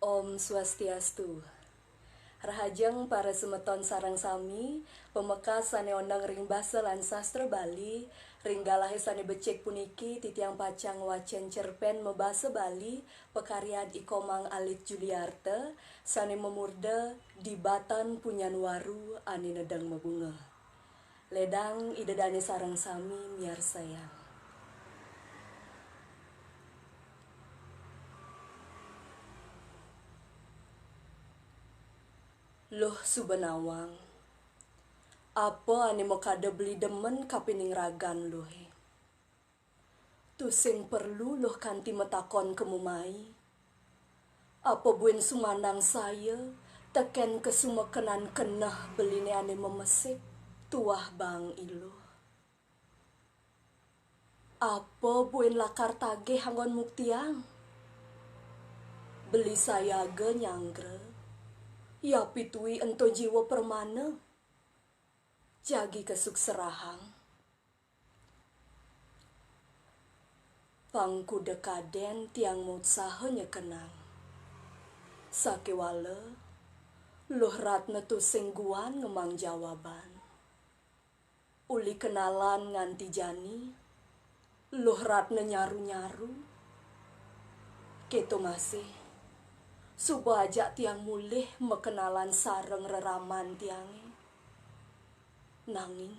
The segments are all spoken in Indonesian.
Om Swastiastu. Rahajeng para semeton sarang sami, pemekas sane ondang ring basa lan sastra Bali, ring galahe sane becek puniki titiang pacang wacen cerpen mebasa Bali, pekaryaan Ikomang Alit Juliarte, sane memurde di Batan Punyanwaru ane nedang mebunga. Ledang idedane sarang sami miar sayang. Loh subenawang, apa ane mo kada beli demen kapining ragan lohe. Tu sing perlu loh kanti metakon kemumai. Apa buen sumandang saya, teken kesumekenan kenah beline ane memesik, tuah bang ilo. Apa buen lakar tage hangon muktiang? Beli saya ge nyangre. Ya pitui ento jiwa permana, jagi kesuk serahang. Pangku dekaden tiang mutsahanya kenang. Sakewala, luh ratna tu singguan ngemang jawaban. Uli kenalan nganti jani, luh ratna nyaru-nyaru. Keto masih. Suba ajak tiang mulih mekenalan sareng reraman tiange. Nanging,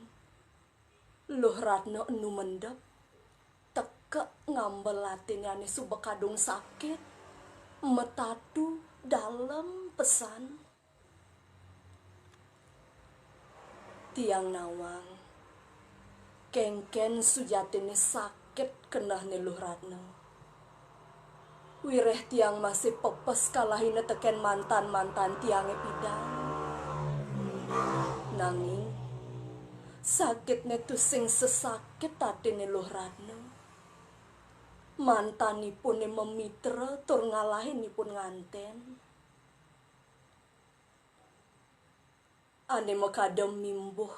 luh ratna enu mendep, teke ngambel latiniane suba kadung sakit, metatu dalam pesan. Tiang nawang, kengken sujatine sakit kenah ne luh ratna. Wireh tiang masih pepes kalahina teken mantan-mantan tiange pidang. Nanging, sakitnya tu sing sesakit tatine luh ratna. Mantanipun memitra tur ngalahinipun nganten. Ane makadem mimbuh,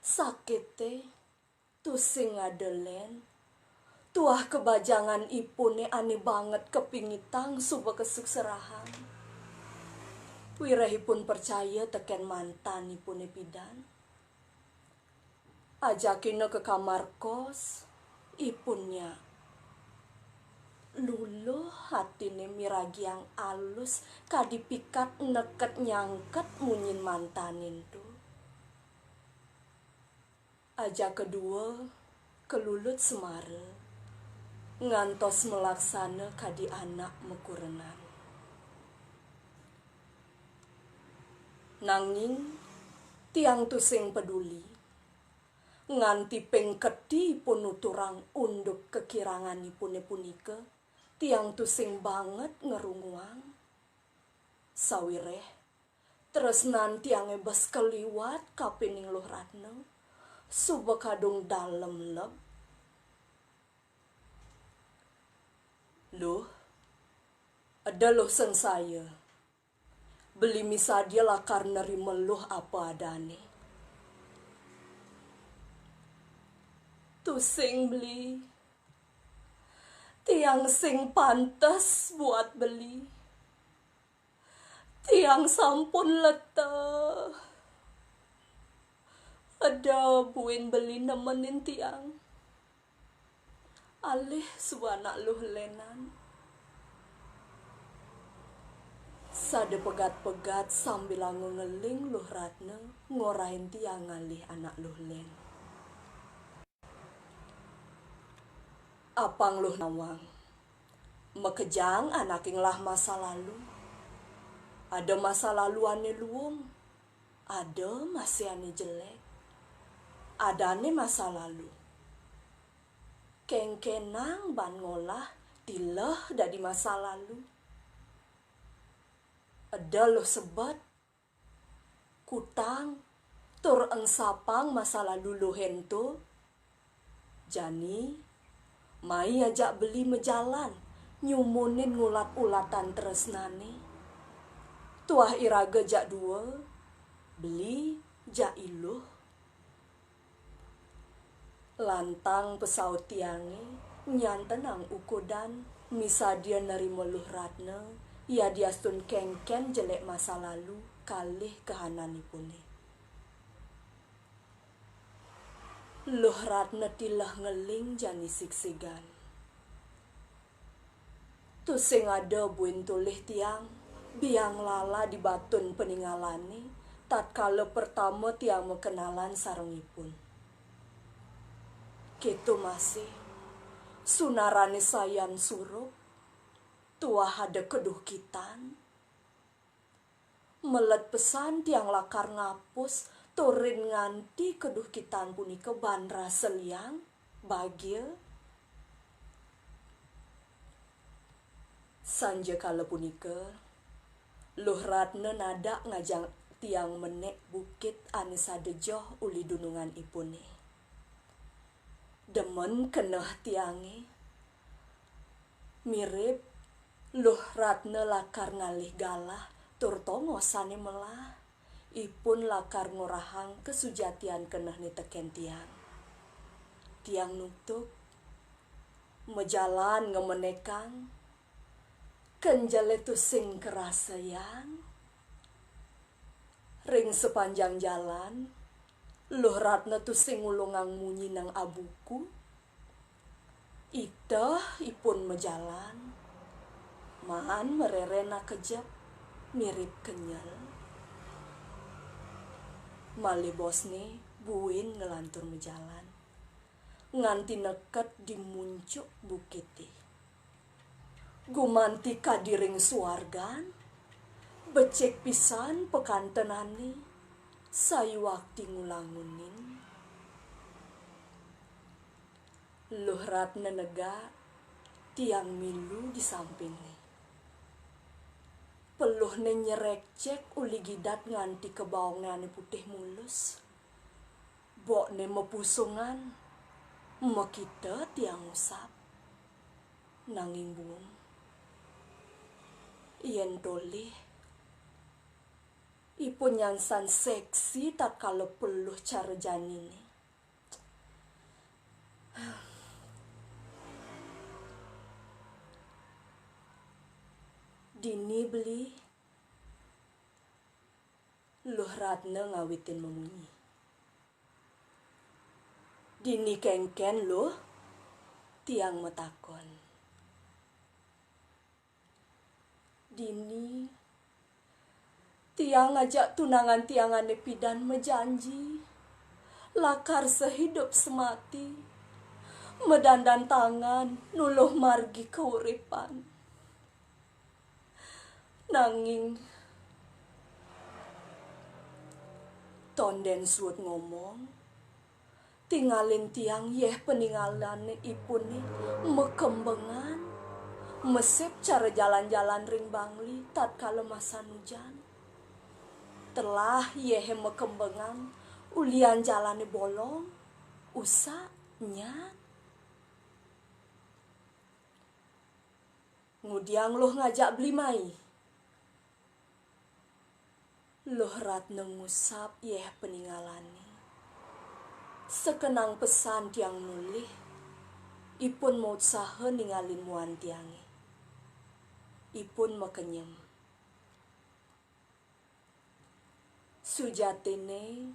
sakite tu sing adelen. Tuah kebajangan ipune ane banget kepingitang suba kesuk serahan. Wirehipun percaya teken mantan ipune pidan. Ajakina ke kamar kos, ipunnya. Luluh hatine miragi yang alus kadipikat neket nyangket munyin mantanin tu. Ajak kedua kelulut semara. Ngantos melaksana kadi anak mekurenan. Nanging tiang tu sing peduli. Nganti pengketi pun uturang unduk kekirangan ipune punika. Tiang tu sing banget ngerunguang. Sawireh terus nanti yang ebes keliwat kapining luh ratna. Suba kadung dalem leb. Loh, ada loh sen saya. Beli misadia lakar nerima loh apa adane. Tu sing beli. Tiang sing pantas buat beli. Tiang sampun letah. Ada buin beli nemenin tiang. Alih suanak luh lenan. Sade pegat-pegat sambil ngeling luh ratna ngorain tiang alih anak luh len. Apang luh nawang, mekejang anak inglah masa lalu. Ada masa lalu ane luung, ada masih ane jelek. Ada ane masa lalu. Kengkenang ban ngolah tileh dari masa lalu. Ada loh sebat kutang tur engsapang masa lalu lo hento. Jani mai ajak beli mejalan nyumunin ngulat-ulatan tresnane. Tuah iraga jak dua beli jak iluh. Lantang pesaut tiange nyantenang ukodan misadia nerima luh ratna Ia diastun kengken jelek masa lalu kalih kehananipune. Luh Ratna tilah ngeling jani siksigan. Tu sing ada buin tulih tiang, biang lala di batun peninggalane, tatkala pertama tiang mengenalan sarungipun. Kitu masih, sunarane sayan surup, tuah ada keduh kitan. Melet pesan tiang lakar ngapus, turin nganti keduh kitan punika bandra seliang, bagil. Sanja kala punika, Luh Ratna nada ngajang tiang menek bukit ane sadejoh uli dunungan ipune. Demen keneh tiange, mirip Luh Ratna lakar ngalih galah tur tongo sane melah, ipun lakar ngurahang kesujatian keneh ni teken tiang. Tiang nutuk, mejalan ngemenekang, kenjale tu sing kerasayang. Ring sepanjang jalan, Luh Ratna tu sing ulungang munyi nang abuku. Itah ipun mejalan, maan mererena kejap, mirip kenyal. Mali bosne buin ngelantur mejalan, nganti neket di muncuk bukiti. Gumanti kadiring suargan, becek pisan pekantenani, sayu wakti ngulangunin. Luh Ratna nega, tiang milu di sampingnya. Peluhne nyerek cek uli gidat nganti kebaongan putih mulus. Bokne mepusungan, mekita tiang usap. Nanging buung, yen toleh, ipun nyansan seksi tak kalau peluh cara janine. Dini beli, Luh Ratna ngawitin memunyi. Dini kengken luh, tiang metakon. Dini, tiang ngajak tunangan tiangane pidan mejanji, lakar sehidup semati, medandan tangan nuluh margi keuripan. Nanging tonden suut ngomong, tinggalin tiang yeh peninggalan ipune mekembengan, mesep cara jalan-jalan ring bangli tatkala masa hujan. Telah yeh mekembengan, ulian jalane bolong, usak nyat. Ngudiang luh ngajak beli mai. Luh Ratna ngusap yeh peninggalane. Sekenang pesan tiang nulih, ipun mau usaha ninggalin muan tiange. Ipun mekenyem. Sujatine,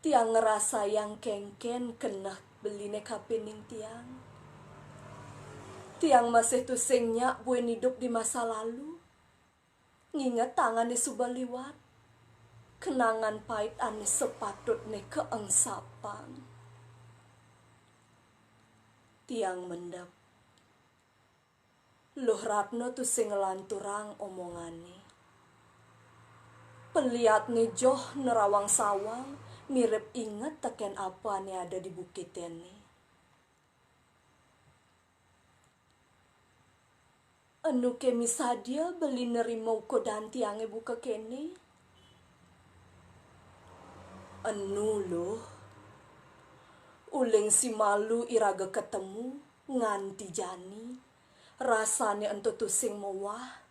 tiang ngerasa yang kengken keneh beline kapening tiang. Tiang masih tusingnya buin hidup di masa lalu. Nginget tangan di subaliwat. Kenangan pahit ane sepatutne keengsapan. Tiang mendep. Luh Ratna tu sing ngelanturang omongane. Peliat ngejoh nerawang sawang, mirip inget teken apa ane ada di bukit ini. Anu kemi sadia beli nerima ukodan tiange buka kene. Anu loh, uling si malu iraga ketemu nganti jani, rasane ento tusing mewah,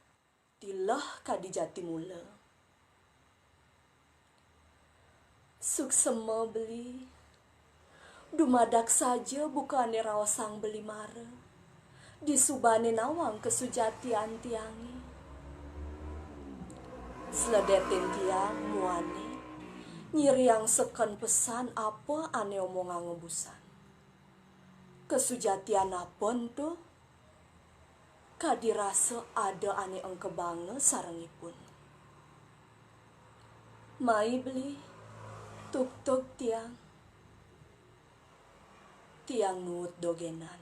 tilah kadi jati mula. Suksema beli, dumadak saja bukane rawasang beli mara, disubane nawang kesujatian tiange. Sledetin tiang muane nyiri yang seken pesan apa ane omongan ngebusan. Kesujatian apon tuh kadirasa ada ane engke bange sarengipun. Mai beli tuk-tuk tiang nuut dogenan.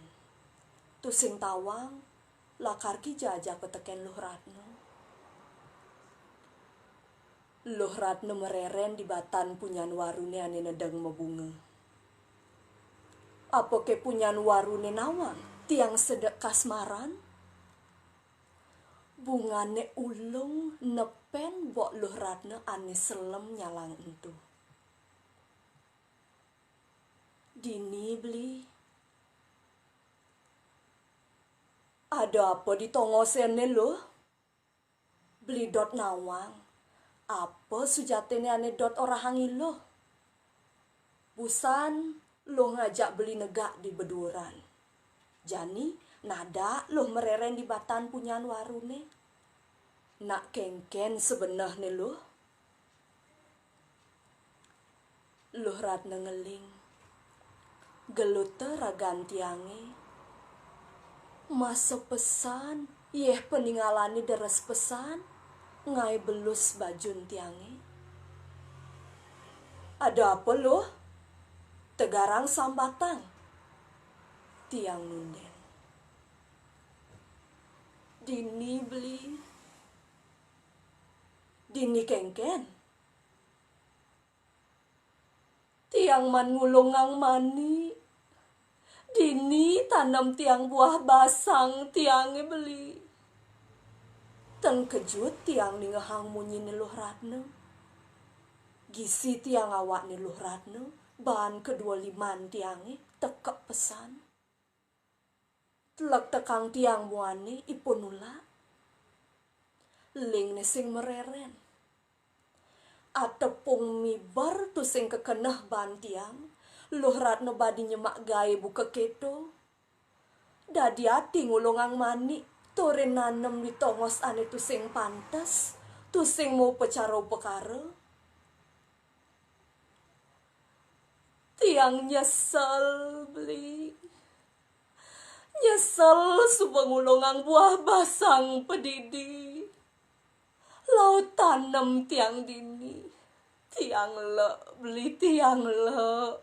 Tusing tawang lakar ki jajak peteken Luh Ratno. Luh Ratno mereren di batan punyan warune ane nedeng mebunga. Apa ke punyan warune nawang tiang sedek kasmaran? Bungane ulung nepen bok Luh Ratno ane selem nyalang entu. Dini beli. Ada apa di tongosene lo? Beli dot nawang. Apa sujatene ane dot orahangi lo? Busan lo ngajak beli negak di beduran. Jani nada lo mereren di batan punyan warune. Nak kengken sebenarnya lo. Luh Ratno ngeling. Gelute ragan tiange. Masuk pesan, yeh peninggalani deres pesan, ngai belus bajun tiange. Ada apa lo? Tegarang sambatang. Tiang nunden. Dini beli. Dini kengken. Tiang man ngulungang mani. Dini tanam tiang buah basang tiange beli. Teng kejut tiang ni ngehang munyi ni Luh Ratno. Gisi tiang awak ni Luh Ratno. Bahan kedua liman tiange tekek pesan. Telak tekang tiang muane ipun ula. Ling ni sing mereren. Atepung mibar tu sing kekeneh ban tiang. Luh Ratno badi nyemak gaye buka keto. Dadi ati ngulungang mani. Tore nanem di tongos ane tu sing pantas. Tu sing mau pecaro pekara. Tiang nyesel beli. Nyesel subang ngulungang buah basang pedidi. Laut tanem tiang dini. Tiang le beli tiang le.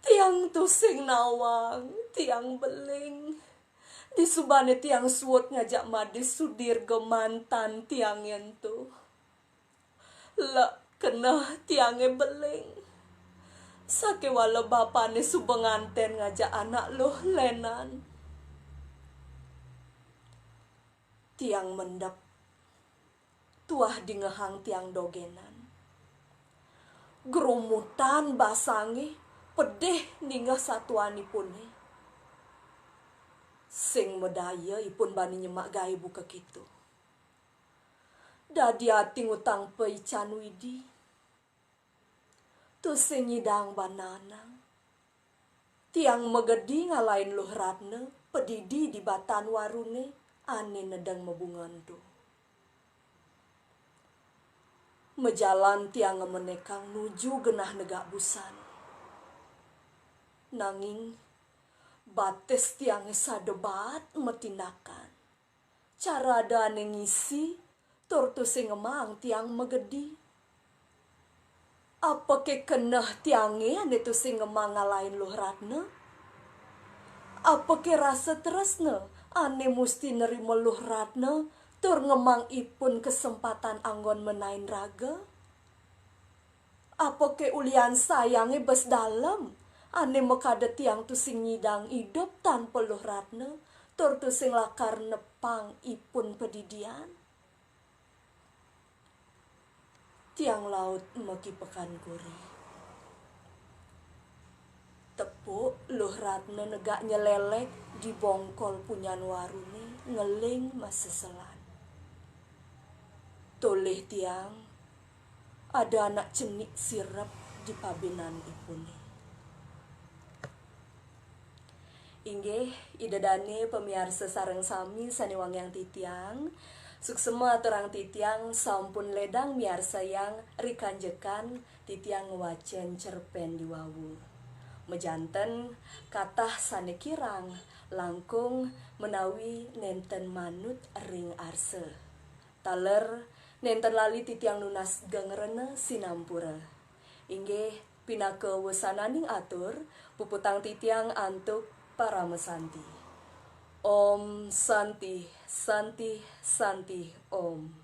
Tiang tusing nawang, tiang beling. Di subane tiang suot ngajak madis sudir gemantan tiang yentu. Le kena tiange beling. Sake wala bapane subenganten ngajak anak loh lenan. Tiang mendap. Tuah di ngehang tiang dogenan. Gerumutan basange. Pedih ninggah satuan ipune. Sing medaya ipun bani nyemak gaye buka kitu. Dadi ati ngutang peican widi. Tu sing nyidang banana. Tiang megedi ngalain Luh Ratno. Pedidi di batan warune. Ane nedang mebungan tu. Mejalan tiang ngemenekang nuju genah negak busan. Nanging bates tiang sadebat metindakan. Cara ada ngisi tur tu sing ngemang tiang megedi. Apa ke keneh tiange ane tu sing ngemang ngalain Luh Ratno? Apa ke rasa tresna ane musti nerima Luh Ratno tur ngemang ipun kesempatan anggon menaik raga? Apa ke ulian sayange bes dalam? Ane mekade tiang tu sing nyidang hidup tanpa Luh Ratno, tur tu sing lakar nepang ipun pedidian. Tiang laut meki pekan guri. Tepuk Luh Ratno negak nyelelek di bongkol punyan warune ngeling maseselan. Toleh tiang ada anak cenik sirap di pabinan ipune. Inggih idadane pemiarsa sareng sami sanewangyang titiang Suksema terang titiang sampun ledang miar sayang rikanjekan titiang wacen cerpen di wawu. Mejanten katah sane kirang langkung menawi nenten manut ring arse. Taler nenten lali titiang nunas gengrene sinampura. Inggih pinake wesananing atur puputang titiang antuk para mesanti. Om Santi, Santi, Santi, Om.